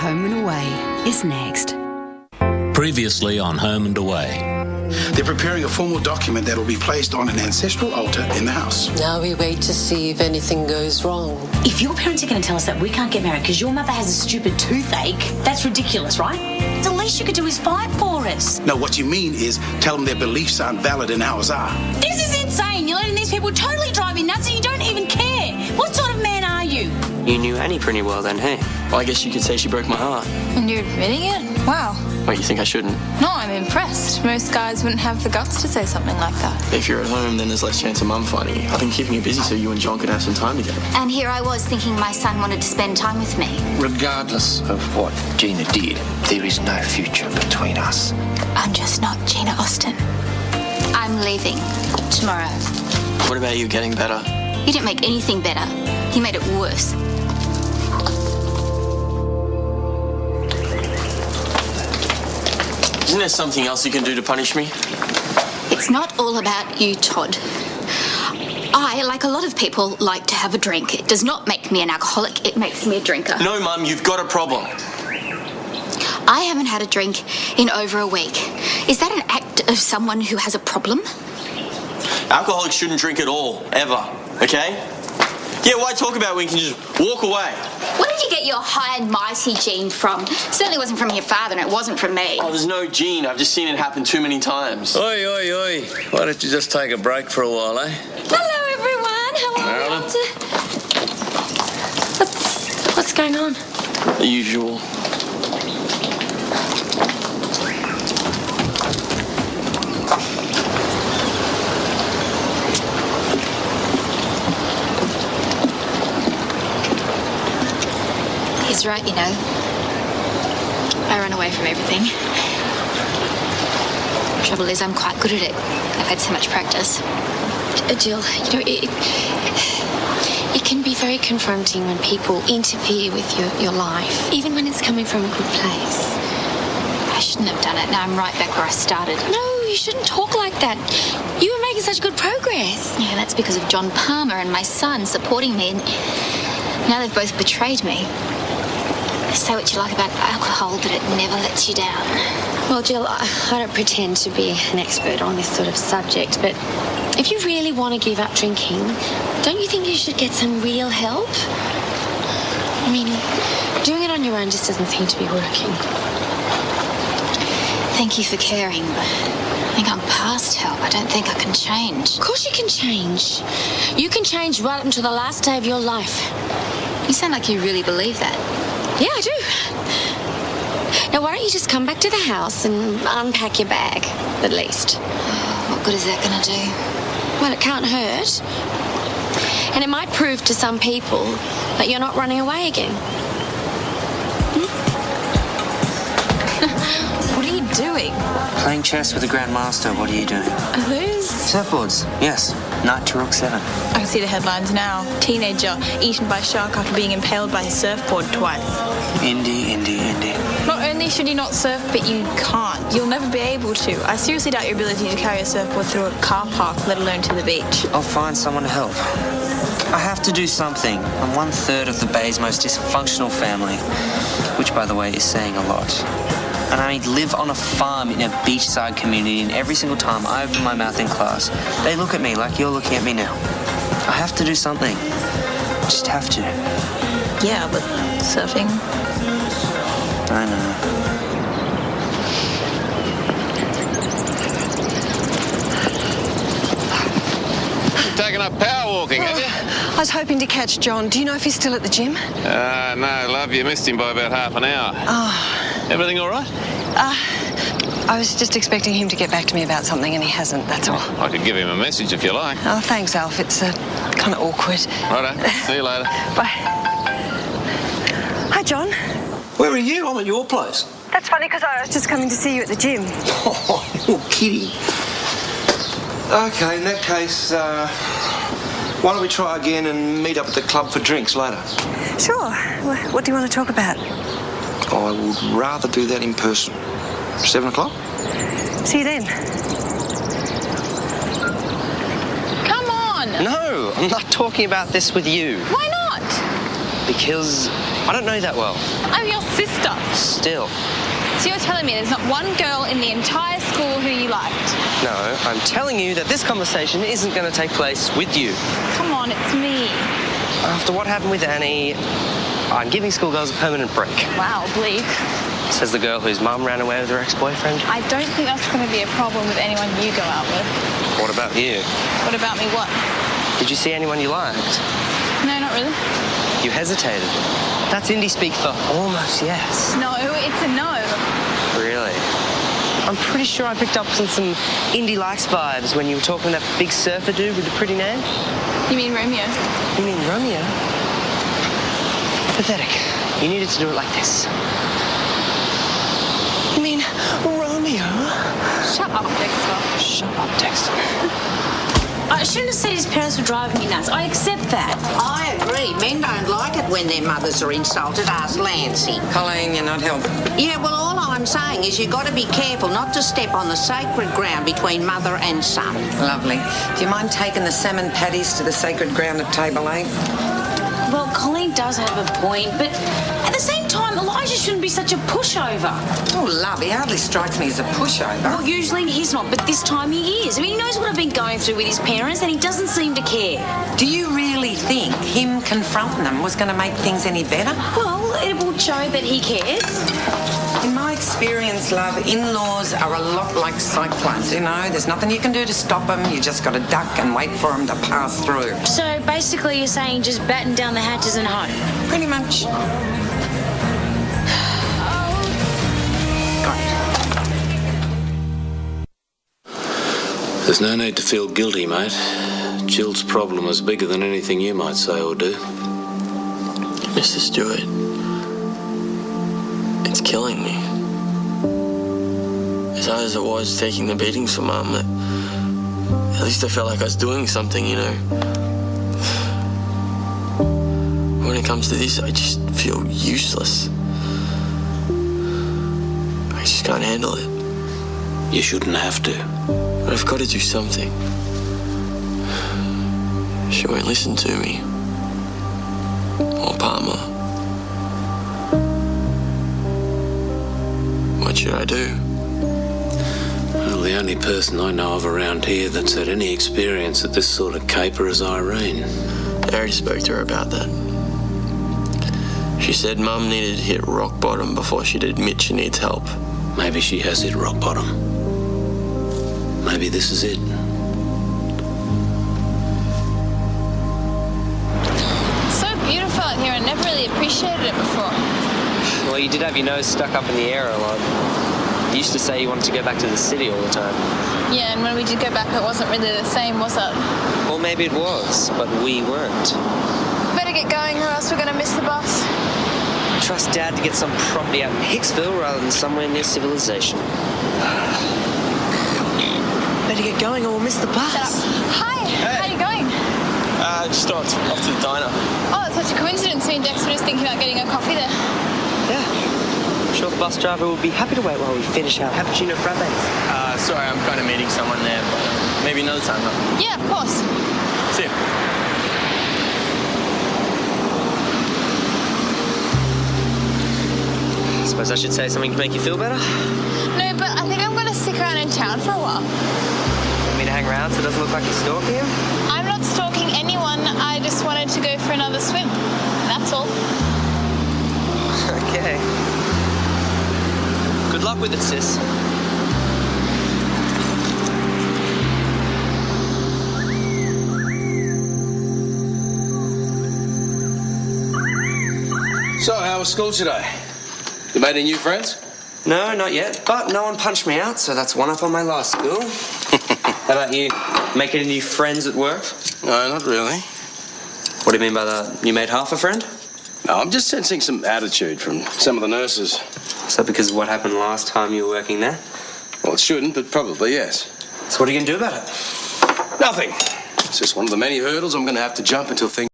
Home and Away is next. Previously on Home and Away. They're preparing a formal document that will be placed on an ancestral altar in the house. Now we wait to see if anything goes wrong. If your parents are going to tell us that we can't get married because your mother has a stupid toothache, that's ridiculous, right? The least you could do is fight for us. No, what you mean is tell them their beliefs aren't valid and ours are. This is insane. You're letting these people totally drive you nuts and you don't even care. What sort of man are you? You knew Annie pretty well then, hey? Well, I guess you could say she broke my heart. And you're admitting it? Wow. Wait, you think I shouldn't? No, I'm impressed. Most guys wouldn't have the guts to say something like that. If you're at home, then there's less chance of Mum finding you. I've been keeping you busy so you and John could have some time together. And here I was thinking my son wanted to spend time with me. Regardless of what Gina did, there is no future between us. I'm just not Gina Austin. I'm leaving tomorrow. What about you getting better? He didn't make anything better. He made it worse. Isn't there something else you can do to punish me? It's not all about you, Todd. I, like a lot of people, like to have a drink. It does not make me an alcoholic, it makes me a drinker. No, Mum, you've got a problem. I haven't had a drink in over a week. Is that an act of someone who has a problem? Alcoholics shouldn't drink at all, ever, okay? Yeah, why talk about it when you can just walk away? Where did you get your high and mighty gene from? Certainly wasn't from your father and it wasn't from me. Oh, there's no gene. I've just seen it happen too many times. Oi, oi, oi. Why don't you just take a break for a while, eh? Hello, everyone. How are you? What's going on? The usual. He's right, you know. I run away from everything. Trouble is, I'm quite good at it. I've had so much practice. Jill, you know, it can be very confronting when people interfere with your life, even when it's coming from a good place. I shouldn't have done it. Now I'm right back where I started. No, you shouldn't talk like that. You were making such good progress. Yeah, that's because of John Palmer and my son supporting me, and now they've both betrayed me. Say what you like about alcohol, but it never lets you down. Well, Jill, I don't pretend to be an expert on this sort of subject, but if you really want to give up drinking, don't you think you should get some real help? I mean, doing it on your own just doesn't seem to be working. Thank you for caring, but I think I'm past help. I don't think I can change. Of course you can change. You can change right up until the last day of your life. You sound like you really believe that. Yeah, I do. Now, why don't you just come back to the house and unpack your bag, at least? What good is that going to do? Well, it can't hurt. And it might prove to some people that you're not running away again. What are you doing? Playing chess with the Grandmaster. What are you doing? Who's? Surfboards. Yes. Knight to Rook 7. I can see the headlines now. Teenager eaten by shark after being impaled by his surfboard twice. Indy. Not only should you not surf, but you can't. You'll never be able to. I seriously doubt your ability to carry a surfboard through a car park, let alone to the beach. I'll find someone to help. I have to do something. I'm 1/3 of the Bay's most dysfunctional family, which, by the way, is saying a lot. And I live on a farm in a beachside community, and every single time I open my mouth in class, they look at me like you're looking at me now. I have to do something. Just have to. Yeah, but surfing? I know. You've taken up power walking, have you? I was hoping to catch John. Do you know if he's still at the gym? No, love, you missed him by about half an hour. Oh. Everything all right? I was just expecting him to get back to me about something and he hasn't, that's all. I could give him a message if you like. Oh, thanks, Alf. It's kind of awkward. Righto. See you later. Bye. Hi, John. Where are you? I'm at your place. That's funny because I was just coming to see you at the gym. Oh, you're kidding. OK, in that case, why don't we try again and meet up at the club for drinks later? Sure. What do you want to talk about? I would rather do that in person. 7 o'clock? See you then. No, I'm not talking about this with you. Why not? Because I don't know you that well. I'm your sister. Still. So you're telling me there's not one girl in the entire school who you liked? No, I'm telling you that this conversation isn't going to take place with you. Come on, it's me. After what happened with Annie, I'm giving schoolgirls a permanent break. Wow, bleak. Says the girl whose mum ran away with her ex-boyfriend. I don't think that's going to be a problem with anyone you go out with. What about you? What about me, what? Did you see anyone you liked? No, not really. You hesitated. That's indie speak for almost yes. No, it's a no. Really? I'm pretty sure I picked up on some indie likes vibes when you were talking to that big surfer dude with the pretty name. You mean Romeo? You mean Romeo? Pathetic. You needed to do it like this. You mean Romeo? Shut up, Dexter. Shut up, Dexter. I shouldn't have said his parents were driving me nuts. I accept that. I agree. Men don't like it when their mothers are insulted. Ask Lancy. Colleen, you're not helping. Yeah, well, all I'm saying is you've got to be careful not to step on the sacred ground between mother and son. Lovely. Do you mind taking the salmon patties to the sacred ground at table 8? Well, Colleen does have a point, but at the same time, Elijah shouldn't be such a pushover. Oh, love, he hardly strikes me as a pushover. Well, usually he's not, but this time he is. I mean, he knows what I've been going through with his parents, and he doesn't seem to care. Do you really think him confronting them was going to make things any better? Well, it will show that he cares. In my experience, love, in-laws are a lot like cyclones, you know? There's nothing you can do to stop them. You just got to duck and wait for them to pass through. So basically you're saying just batten down the hatches and hope? Pretty much. There's no need to feel guilty, mate. Jill's problem is bigger than anything you might say or do. Mr. Stewart, it's killing me. As hard as it was taking the beatings for Mum, at least I felt like I was doing something, you know. When it comes to this, I just feel useless. I just can't handle it. You shouldn't have to. But I've got to do something. She won't listen to me. Or Palmer. What should I do? Well, the only person I know of around here that's had any experience at this sort of caper is Irene. I already spoke to her about that. She said Mum needed to hit rock bottom before she'd admit she needs help. Maybe she has hit rock bottom. Maybe this is it. It's so beautiful out here. I never really appreciated it before. Well, you did have your nose stuck up in the air a lot. You used to say you wanted to go back to the city all the time. Yeah, and when we did go back, it wasn't really the same, was it? Well, maybe it was, but we weren't. Better get going or else we're going to miss the bus. Trust Dad to get some property out in Hicksville rather than somewhere near civilization. Better get going or we'll miss the bus. Hi, how are you going? Just off to the diner. Oh, it's such a coincidence. Me and Dex were just thinking about getting a coffee there. Yeah. I'm sure the bus driver will be happy to wait while we finish our cappuccino frappes. Sorry, I'm kind of meeting someone there, but maybe another time, huh? Yeah, of course. See you. Suppose I should say something to make you feel better? No, but I think I'm going to stick around in town for a while. Want me to hang around so it doesn't look like you're stalking him? I'm not stalking anyone. I just wanted to go for another swim. That's all. Okay. Good luck with it, sis. So, how was school today? You made any new friends? No, not yet. But no one punched me out, so that's one up on my last school. How about you? Making any new friends at work? No, not really. What do you mean by that? You made half a friend? No, I'm just sensing some attitude from some of the nurses. Is that because of what happened last time you were working there? Well, it shouldn't, but probably yes. So what are you going to do about it? Nothing. It's just one of the many hurdles I'm going to have to jump until things